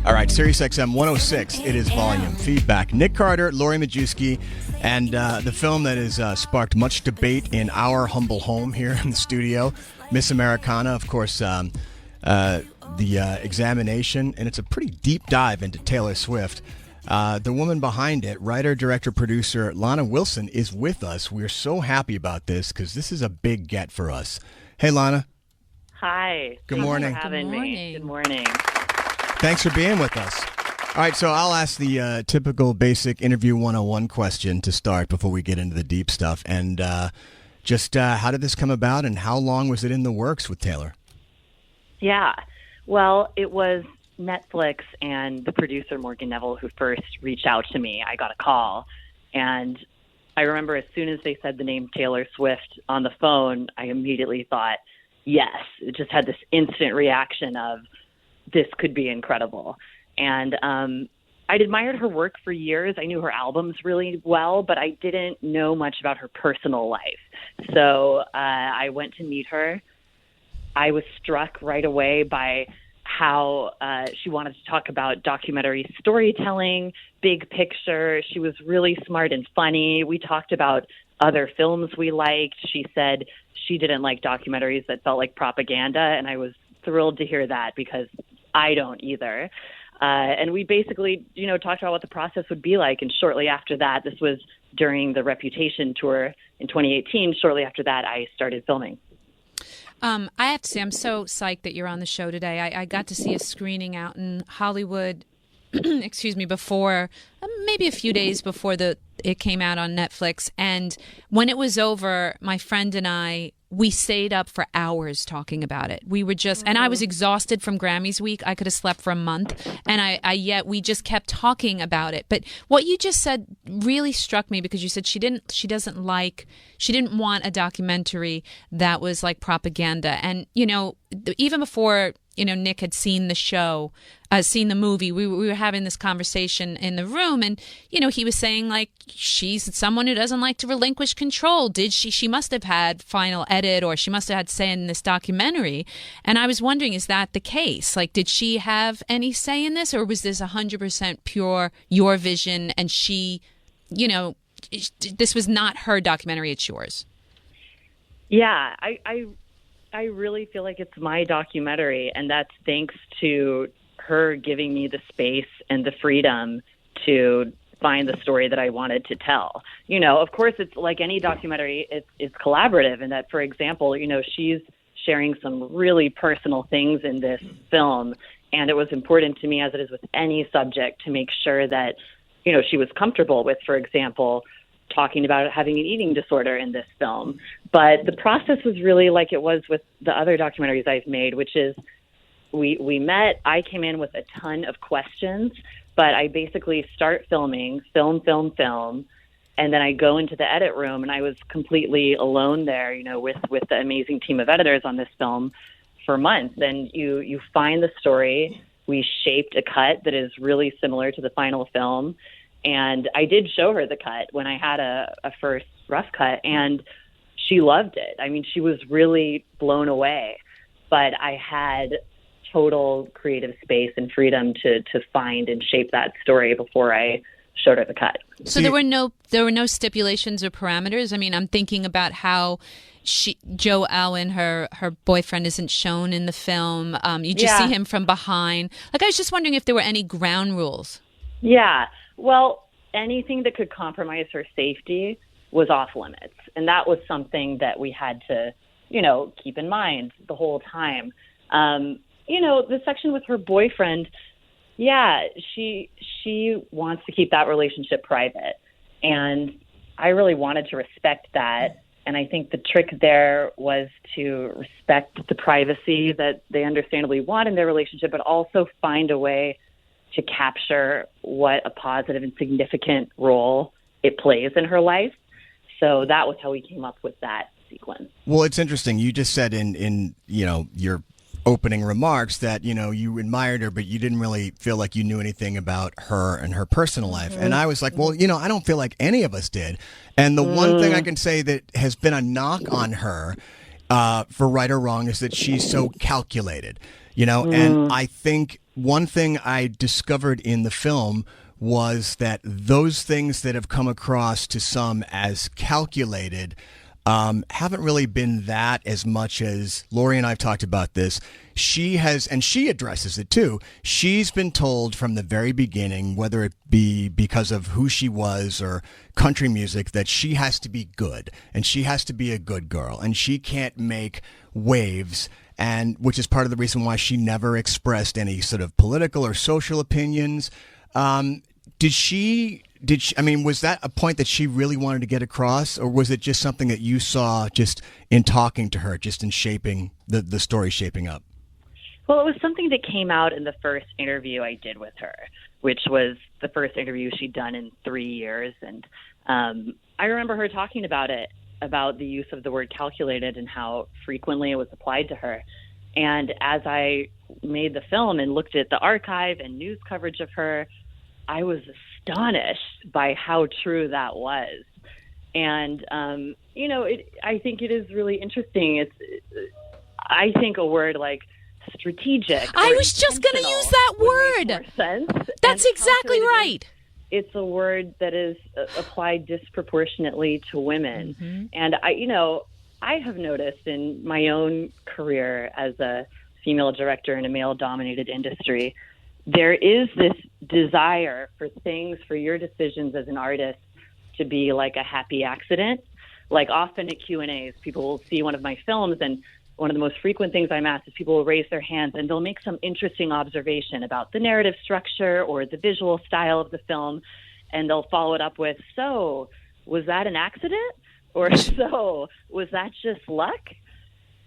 All right, SiriusXM 106, it is volume. Feedback. Nick Carter, Lori Majewski, and the film that has sparked much debate in our humble home here in the studio, Miss Americana, of course, the examination, and it's a pretty deep dive into Taylor Swift. The woman behind it, writer, director, producer, Lana Wilson, is with us. We're so happy about this because this is a big get for us. Hey, Lana. Hi. Good morning. Thanks for having me. Good morning. Thanks for being with us. All right, so I'll ask the typical basic interview 101 question to start before we get into the deep stuff. And just how did this come about and how long was it in the works with Taylor? Yeah. Well, it was Netflix and the producer, Morgan Neville, who first reached out to me. I got a call. And I remember as soon as they said the name Taylor Swift on the phone, I immediately thought, yes. It just had this instant reaction of, this could be incredible. And I'd admired her work for years. I knew her albums really well, but I didn't know much about her personal life. So I went to meet her. I was struck right away by how she wanted to talk about documentary storytelling, big picture. She was really smart and funny. We talked about other films we liked. She said she didn't like documentaries that felt like propaganda, and I was thrilled to hear that because I don't either. And we basically, talked about what the process would be like. And shortly after that, this was during the Reputation tour in 2018. Shortly after that, I started filming. I have to say, I'm so psyched that you're on the show today. I got to see a screening out in Hollywood, before, maybe a few days before it came out on Netflix. And when it was over, my friend and I, we stayed up for hours talking about it. We were just, and I was exhausted from Grammys week. I could have slept for a month. And yet we just kept talking about it. But what you just said really struck me because you said she didn't want a documentary that was like propaganda. And, even before, Nick had seen the show, seen the movie, we were having this conversation in the room, and, he was saying, like, she's someone who doesn't like to relinquish control. She must have had final edit, or she must have had say in this documentary. And I was wondering, is that the case? Like, did she have any say in this, or was this 100% pure your vision, and she, this was not her documentary, it's yours? Yeah, I really feel like it's my documentary, and that's thanks to her giving me the space and the freedom to find the story that I wanted to tell. Of course, it's like any documentary, it's collaborative, and that, for example, she's sharing some really personal things in this film, and it was important to me, as it is with any subject, to make sure that, she was comfortable with, for example, talking about having an eating disorder in this film. But the process was really like it was with the other documentaries I've made, which is we met, I came in with a ton of questions, but I basically start filming, film, and then I go into the edit room, and I was completely alone there, with the amazing team of editors on this film for months. And you find the story. We shaped a cut that is really similar to the final film. And I did show her the cut when I had a first rough cut, and she loved it. I mean, she was really blown away. But I had total creative space and freedom to find and shape that story before I showed her the cut. So there were no stipulations or parameters. I mean, I'm thinking about how Joe Alwyn, her boyfriend, isn't shown in the film. You just see him from behind. Like, I was just wondering if there were any ground rules. Yeah. Well, anything that could compromise her safety was off limits. And that was something that we had to, keep in mind the whole time. The section with her boyfriend, she wants to keep that relationship private. And I really wanted to respect that. And I think the trick there was to respect the privacy that they understandably want in their relationship, but also find a way to capture what a positive and significant role it plays in her life. So that was how we came up with that sequence. Well, it's interesting. You just said in your opening remarks that, you admired her, but you didn't really feel like you knew anything about her and her personal life. And I was like, well, I don't feel like any of us did. And the one thing I can say that has been a knock on her for right or wrong, is that she's so calculated, and I think one thing I discovered in the film was that those things that have come across to some as calculated haven't really been that as much as Lori and I have talked about this. She has, and she addresses it too. She's been told from the very beginning, whether it be because of who she was or country music, that she has to be good and she has to be a good girl and she can't make waves. And which is part of the reason why she never expressed any sort of political or social opinions. Did she, was that a point that she really wanted to get across, or was it just something that you saw just in talking to her, just in shaping the story shaping up? Well, it was something that came out in the first interview I did with her, which was the first interview she'd done in 3 years. And I remember her talking about it, about the use of the word calculated and how frequently it was applied to her. And as I made the film and looked at the archive and news coverage of her, I was astonished by how true that was. And, I think it is really interesting. I think a word like strategic. I was just going to use that word. More sense. That's exactly right. It's a word that is applied disproportionately to women. Mm-hmm. And I have noticed in my own career as a female director in a male-dominated industry, there is this desire for your decisions as an artist to be like a happy accident. Like often at Q&As, people will see one of my films, and one of the most frequent things I'm asked is people will raise their hands and they'll make some interesting observation about the narrative structure or the visual style of the film, and they'll follow it up with, so was that an accident? Or so was that just luck?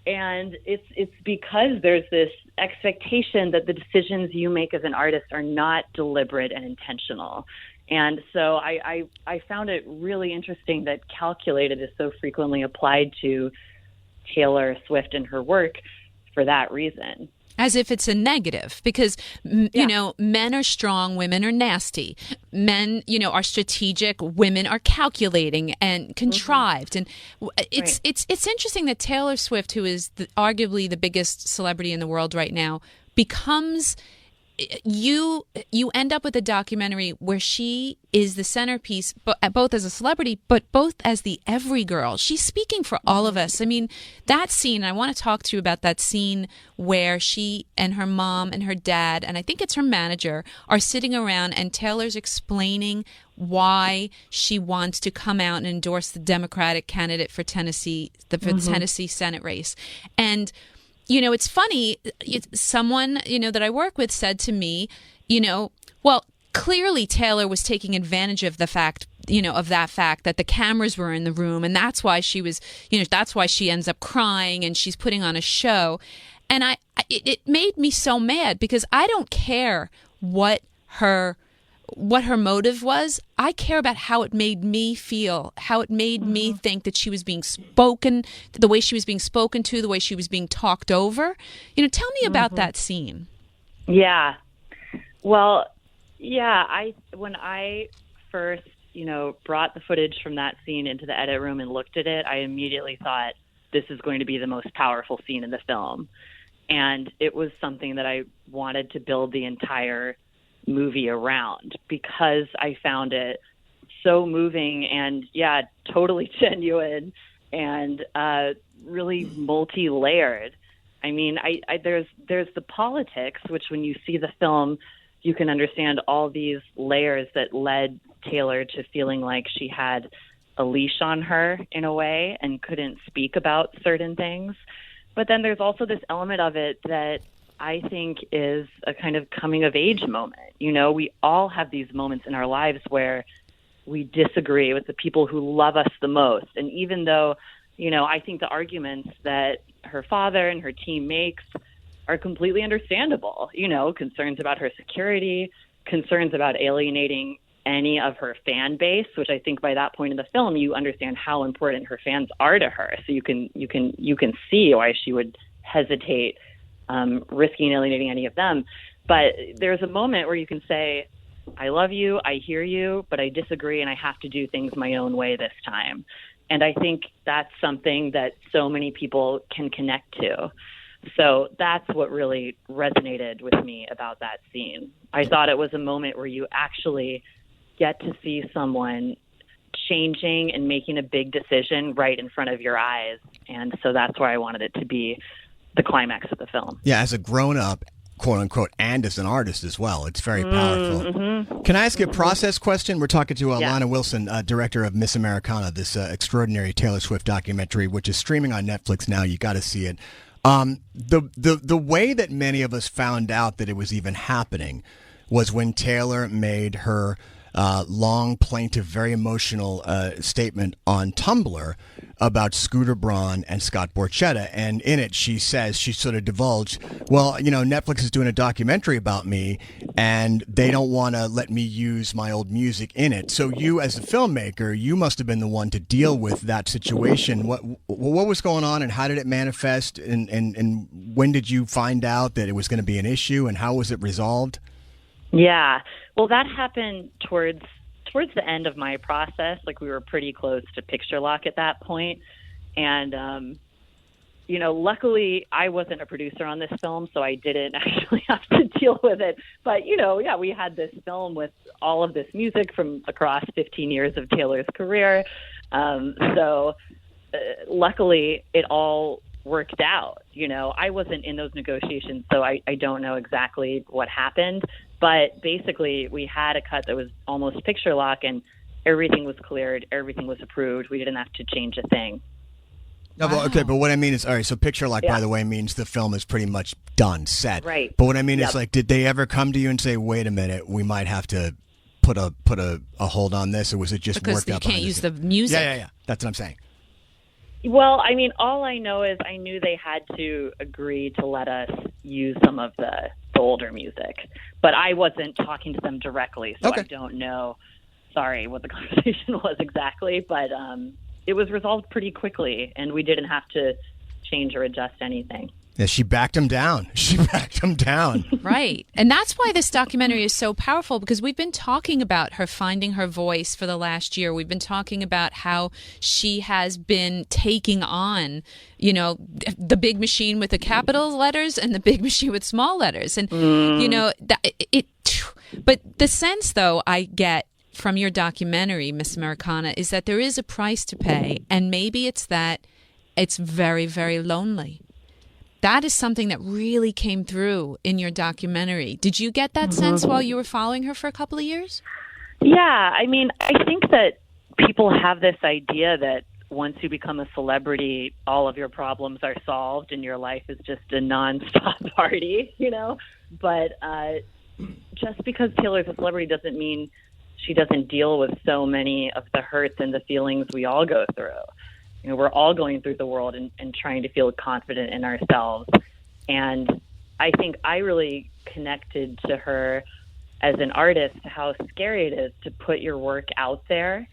And it's because there's this expectation that the decisions you make as an artist are not deliberate and intentional. And so I found it really interesting that calculated is so frequently applied to Taylor Swift and her work for that reason. As if it's a negative, because, men are strong, women are nasty. Men, are strategic, women are calculating and contrived. Mm-hmm. And it's interesting that Taylor Swift, who is arguably the biggest celebrity in the world right now, becomes... You end up with a documentary where she is the centerpiece, both as a celebrity, but both as the every girl. She's speaking for all of us. I mean, that scene, I want to talk to you about that scene where she and her mom and her dad, and I think it's her manager, are sitting around and Taylor's explaining why she wants to come out and endorse the Democratic candidate for Tennessee, Tennessee Senate race. And it's funny, someone, that I work with said to me, well, clearly Taylor was taking advantage of the fact, of that fact that the cameras were in the room. And that's why she was, that's why she ends up crying and she's putting on a show. And it made me so mad because I don't care what her motive was. I care about how it made me feel, how it made me think that she was being spoken, the way she was being spoken to, the way she was being talked over. Tell me about that scene. Yeah. Well, yeah, when I first, brought the footage from that scene into the edit room and looked at it, I immediately thought this is going to be the most powerful scene in the film. And it was something that I wanted to build the entire movie around because I found it so moving and totally genuine and really multi-layered. I mean, there's the politics, which when you see the film, you can understand all these layers that led Taylor to feeling like she had a leash on her in a way and couldn't speak about certain things. But then there's also this element of it that I think is a kind of coming of age moment. We all have these moments in our lives where we disagree with the people who love us the most. And even though, I think the arguments that her father and her team makes are completely understandable, concerns about her security, concerns about alienating any of her fan base, which I think by that point in the film, you understand how important her fans are to her. So you can see why she would hesitate risking alienating any of them. But there's a moment where you can say, I love you, I hear you, but I disagree and I have to do things my own way this time. And I think that's something that so many people can connect to. So that's what really resonated with me about that scene. I thought it was a moment where you actually get to see someone changing and making a big decision right in front of your eyes. And so that's why I wanted it to be the climax of the film. Yeah, as a grown-up, quote-unquote, and as an artist as well. It's very powerful. Mm-hmm. Can I ask you a process question? We're talking to Yeah. Lana Wilson, director of Miss Americana, this extraordinary Taylor Swift documentary, which is streaming on Netflix now. You got to see it. The way that many of us found out that it was even happening was when Taylor made her long, plaintive, very emotional statement on Tumblr about Scooter Braun and Scott Borchetta. And in it, she says, she sort of divulged, well, Netflix is doing a documentary about me, and they don't want to let me use my old music in it. So you, as a filmmaker, you must have been the one to deal with that situation. What was going on, and how did it manifest? And when did you find out that it was going to be an issue, and how was it resolved? Yeah. Well, that happened towards the end of my process. Like, we were pretty close to picture lock at that point. And, luckily I wasn't a producer on this film, so I didn't actually have to deal with it. But, we had this film with all of this music from across 15 years of Taylor's career. So luckily it all worked out. I wasn't in those negotiations, so I don't know exactly what happened. But basically, we had a cut that was almost picture lock, and everything was cleared, everything was approved. We didn't have to change a thing. No, but what I mean is, all right, so picture lock, by the way, means the film is pretty much done, set. Right. But what I mean is, like, did they ever come to you and say, wait a minute, we might have to put a hold on this, or was it just because worked out? Because you can't use the music. Yeah. That's what I'm saying. Well, I mean, all I know is I knew they had to agree to let us use some of the older music, but I wasn't talking to them directly, so I don't know, what the conversation was exactly, but it was resolved pretty quickly, and we didn't have to change or adjust anything. Yeah, she backed him down. Right. And that's why this documentary is so powerful, because we've been talking about her finding her voice for the last year. We've been talking about how she has been taking on, the big machine with the capital letters and the big machine with small letters. And, but the sense, though, I get from your documentary, Miss Americana, is that there is a price to pay. And maybe it's that it's very, very lonely. That is something that really came through in your documentary. Did you get that sense while you were following her for a couple of years? Yeah, I mean, I think that people have this idea that once you become a celebrity, all of your problems are solved and your life is just a nonstop party, But just because Taylor's a celebrity doesn't mean she doesn't deal with so many of the hurts and the feelings we all go through. We're all going through the world and trying to feel confident in ourselves. And I think I really connected to her as an artist, how scary it is to put your work out there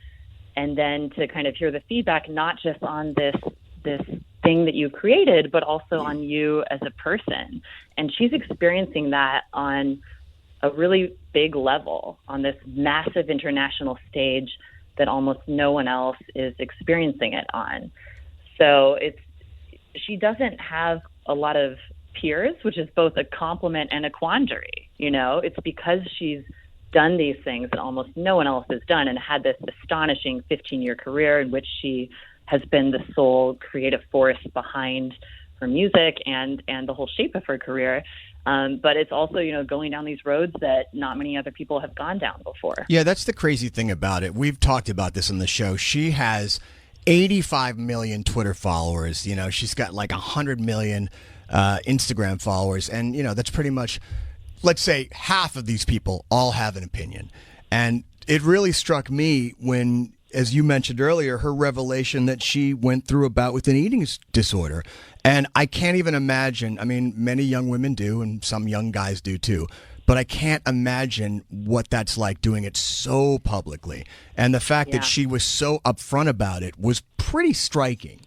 and then to kind of hear the feedback, not just on this thing that you created, but also on you as a person. And she's experiencing that on a really big level, on this massive international stage that almost no one else is experiencing it on. So she doesn't have a lot of peers, which is both a compliment and a quandary. It's because she's done these things that almost no one else has done, and had this astonishing 15-year career in which she has been the sole creative force behind her music and the whole shape of her career. But it's also, going down these roads that not many other people have gone down before. Yeah, that's the crazy thing about it. We've talked about this on the show. She has 85 million Twitter followers. She's got like 100 million Instagram followers. And, that's pretty much, let's say, half of these people all have an opinion. And it really struck me when, as you mentioned earlier, her revelation that she went through a bout with an eating disorder. And I can't even imagine, I mean, many young women do, and some young guys do too, but I can't imagine what that's like doing it so publicly. And the fact that she was so upfront about it was pretty striking.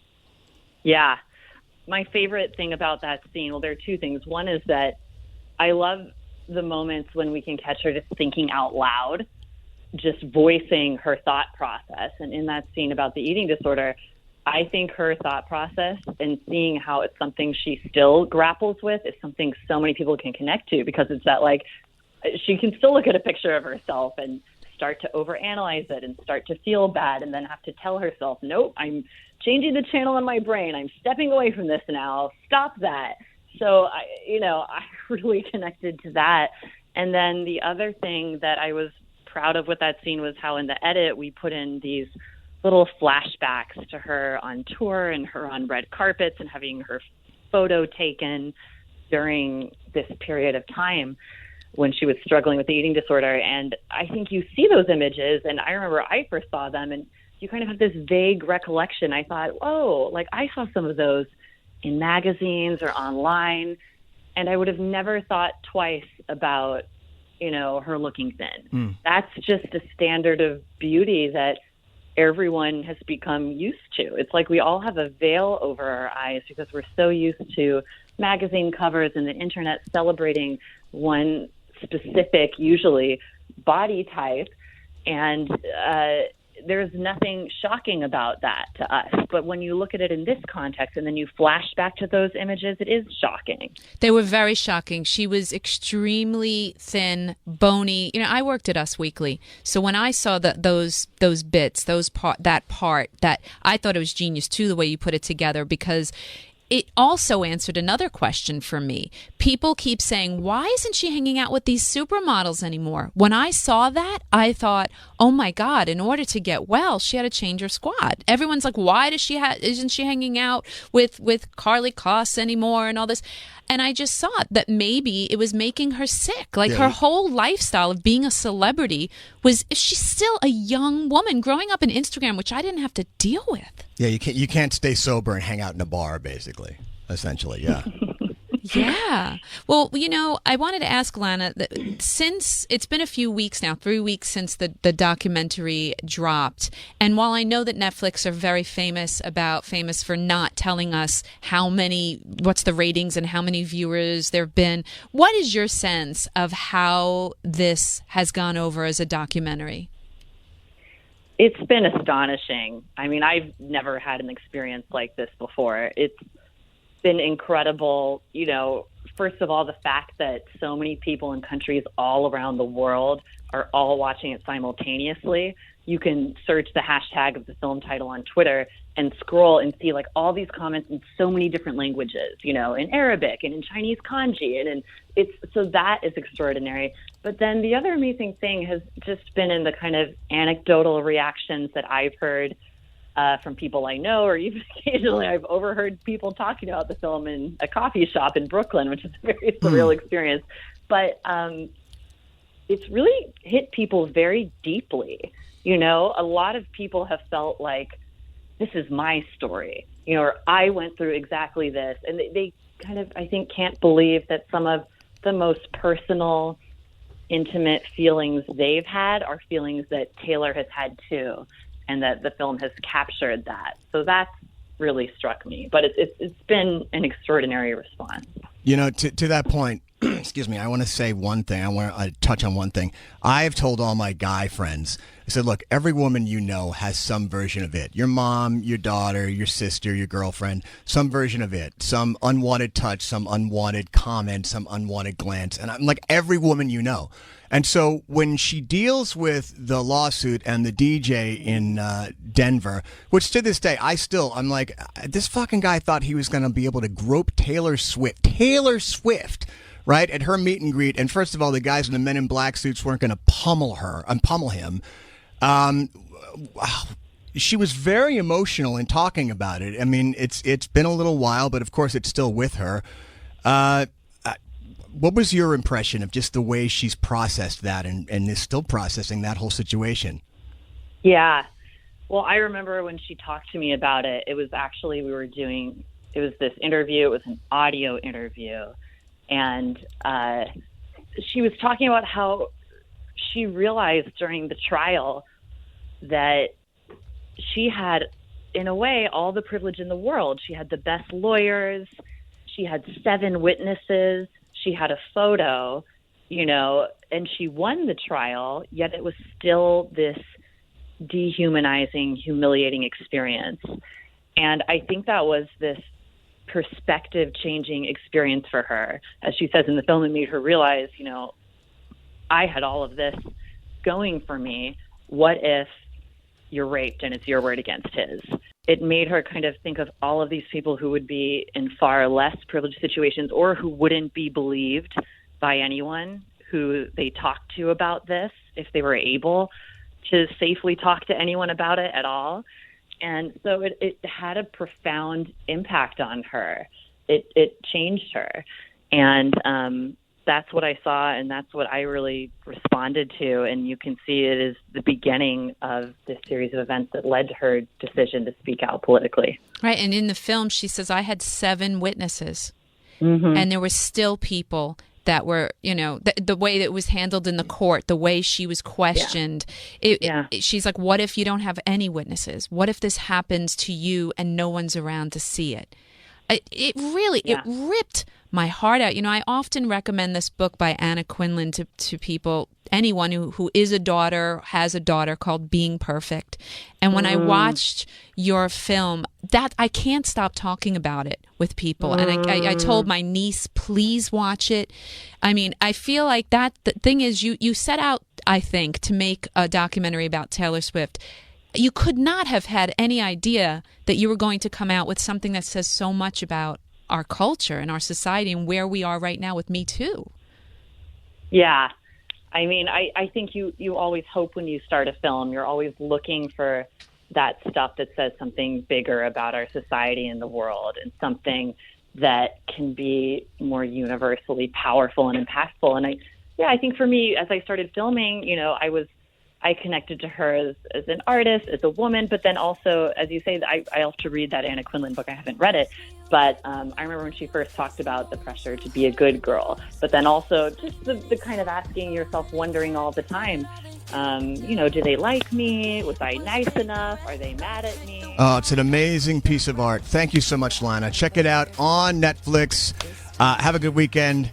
Yeah. My favorite thing about that scene, well, there are two things. One is that I love the moments when we can catch her just thinking out loud. just voicing her thought process. And in that scene about the eating disorder, I think her thought process and seeing how it's something she still grapples with is something so many people can connect to, because it's that, like, she can still look at a picture of herself and start to overanalyze it and start to feel bad and then have to tell herself, nope, I'm changing the channel in my brain. I'm stepping away from this now. Stop that. So, I really connected to that. And then the other thing that I was proud of with that scene was how in the edit we put in these little flashbacks to her on tour and her on red carpets and having her photo taken during this period of time when she was struggling with the eating disorder. And I think you see those images, and I remember I first saw them, and you kind of have this vague recollection. I thought, oh, like I saw some of those in magazines or online, and I would have never thought twice about, her looking thin. That's just a standard of beauty that everyone has become used to. It's like we all have a veil over our eyes because we're so used to magazine covers and the internet celebrating one specific, usually body type. And there's nothing shocking about that to us. But when you look at it in this context and then you flash back to those images, it is shocking. They were very shocking. She was extremely thin, bony. I worked at Us Weekly. So when I saw those bits, that part, that I thought it was genius too, the way you put it together, because it also answered another question for me. People keep saying, why isn't she hanging out with these supermodels anymore? When I saw that, I thought, oh my God, in order to get well, she had to change her squad. Everyone's like, why isn't she hanging out with Carly Kloss anymore and all this? And I just thought that maybe it was making her sick. Like her whole lifestyle of being a celebrity she's still a young woman growing up in Instagram, which I didn't have to deal with. Yeah, you can't stay sober and hang out in a bar, basically, essentially, yeah. Yeah. Well, I wanted to ask Lana, that since it's been a few weeks now, 3 weeks since the documentary dropped, and while I know that Netflix are very famous for not telling us what's the ratings and how many viewers there have been, what is your sense of how this has gone over as a documentary? It's been astonishing. I mean, I've never had an experience like this before. It's been incredible. First of all, the fact that so many people in countries all around the world are all watching it simultaneously. You can search the hashtag of the film title on Twitter and scroll and see like all these comments in so many different languages, in Arabic and in Chinese kanji. And so that is extraordinary. But then the other amazing thing has just been in the kind of anecdotal reactions that I've heard from people I know, or even occasionally I've overheard people talking about the film in a coffee shop in Brooklyn, which is a very surreal experience. But it's really hit people very deeply. A lot of people have felt like, this is my story, or I went through exactly this. And they kind of, I think, can't believe that some of the most personal, intimate feelings they've had are feelings that Taylor has had too, and that the film has captured that. So that's really struck me. But it's been an extraordinary response. To that point, excuse me, I want to say one thing. I want to touch on one thing. I've told all my guy friends, I said, look, every woman has some version of it. Your mom, your daughter, your sister, your girlfriend, some version of it. Some unwanted touch, some unwanted comment, some unwanted glance. And I'm like, every woman you know. And so when she deals with the lawsuit and the DJ in Denver, which to this day, I'm like, this fucking guy thought he was going to be able to grope Taylor Swift, right, at her meet and greet. And first of all, the guys in the Men in Black suits weren't going to pummel him. She was very emotional in talking about it. I mean, it's been a little while, but of course it's still with her. What was your impression of just the way she's processed that and is still processing that whole situation? Yeah. Well, I remember when she talked to me about it, it was actually, it was this interview. It was an audio interview. And she was talking about how she realized during the trial that she had, in a way, all the privilege in the world. She had the best lawyers. She had 7 witnesses. She had a photo, and she won the trial, yet it was still this dehumanizing, humiliating experience. And I think that was this perspective-changing experience for her. As she says in the film, it made her realize, I had all of this going for me. What if you're raped and it's your word against his? It made her kind of think of all of these people who would be in far less privileged situations or who wouldn't be believed by anyone who they talked to about this if they were able to safely talk to anyone about it at all. And so it had a profound impact on her. It changed her. And that's what I saw, and that's what I really responded to. And you can see it is the beginning of this series of events that led to her decision to speak out politically. Right. And in the film, she says, I had 7 witnesses. Mm-hmm. And there were still people that were, the way that it was handled in the court, the way she was questioned. She's like, what if you don't have any witnesses? What if this happens to you and no one's around to see it? It ripped my heart out. I often recommend this book by Anna Quinlan to people, anyone who is a daughter, has a daughter, called Being Perfect. And when I watched your film, that I can't stop talking about it with people. And I told my niece, please watch it. I mean, I feel like that the thing is you set out, I think, to make a documentary about Taylor Swift. You could not have had any idea that you were going to come out with something that says so much about our culture and our society and where we are right now with Me Too. Yeah. I mean, I think you always hope when you start a film, you're always looking for that stuff that says something bigger about our society and the world, and something that can be more universally powerful and impactful. And I think for me, as I started filming, I connected to her as an artist, as a woman, but then also, as you say, I have to read that Anna Quinlan book. I haven't read it, but I remember when she first talked about the pressure to be a good girl, but then also just the kind of asking yourself, wondering all the time, do they like me? Was I nice enough? Are they mad at me? Oh, it's an amazing piece of art. Thank you so much, Lana. Check it out on Netflix. Have a good weekend.